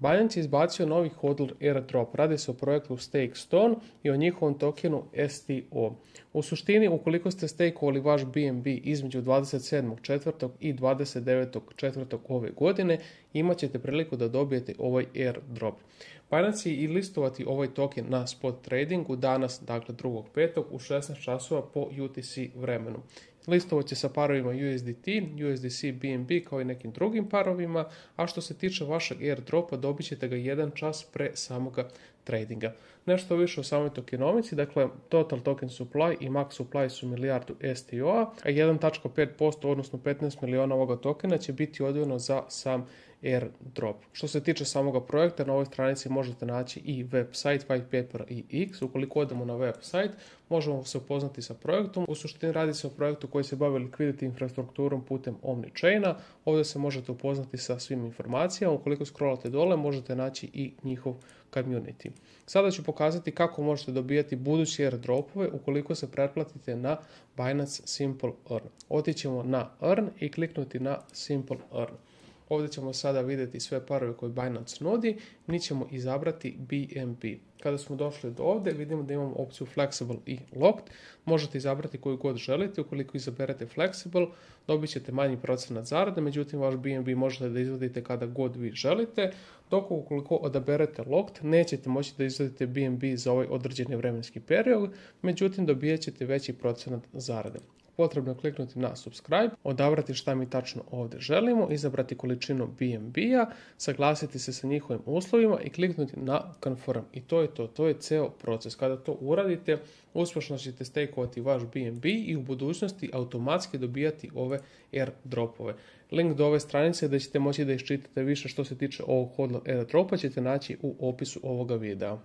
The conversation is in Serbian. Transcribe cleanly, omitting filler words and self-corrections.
Binance je izbacio novi hodl airdrop. Radi se o projektu StakeStone i o njihovom tokenu STO. U suštini, ukoliko ste stakeovali vaš BNB između 27.4. i 29.4. ove godine, imat ćete priliku da dobijete ovaj airdrop. Binance će i listovati ovaj token na spot tradingu danas, dakle 2.5. u 16 časova po UTC vremenu. Listovat će sa parovima USDT, USDC, BNB kao i nekim drugim parovima, a što se tiče vašeg airdropa dobit ćete ga 1 čas pre samoga tradinga. Nešto više o samoj tokenomici, dakle total token supply i max supply su milijardu STO-a, a 1.5% odnosno 15 miliona ovoga tokena će biti odvojeno za sam airdrop. Što se tiče samoga projekta, na ovoj stranici možete naći i website, white paper i X. Ukoliko odemo na website, možemo se upoznati sa projektom. U suštini radi se o projektu koji se bavi liquidity infrastrukturom putem Omnichaina. Ovdje se možete upoznati sa svim informacijama. Ukoliko scrollate dole, možete naći i njihov community. Sada ću pokazati kako možete dobijati budući airdropove ukoliko se pretplatite na Binance Simple Earn. Otićemo na Earn i kliknuti na Simple Earn. Ovdje ćemo sada vidjeti sve parove koje Binance nudi, mi ćemo izabrati BNB. Kada smo došli do ovdje, vidimo da imamo opciju Flexible i Locked. Možete izabrati koju god želite. Ukoliko izaberete Flexible, dobit ćete manji procenat zarade, međutim vaš BNB možete da izvadite kada god vi želite, dok ukoliko odaberete Locked, nećete moći da izvadite BNB za ovaj određeni vremenski period, međutim dobijat ćete veći procenat zarade. Potrebno je kliknuti na subscribe, odabrati šta mi tačno ovdje želimo, izabrati količinu BNB-a, saglasiti se sa njihovim uslovima i kliknuti na confirm. I to je to je ceo proces. Kada to uradite, uspješno ćete stakeovati vaš BNB i u budućnosti automatski dobijati ove airdropove. Link do ove stranice da ćete moći da iščitate više što se tiče ovog hodla airdropa ćete naći u opisu ovoga videa.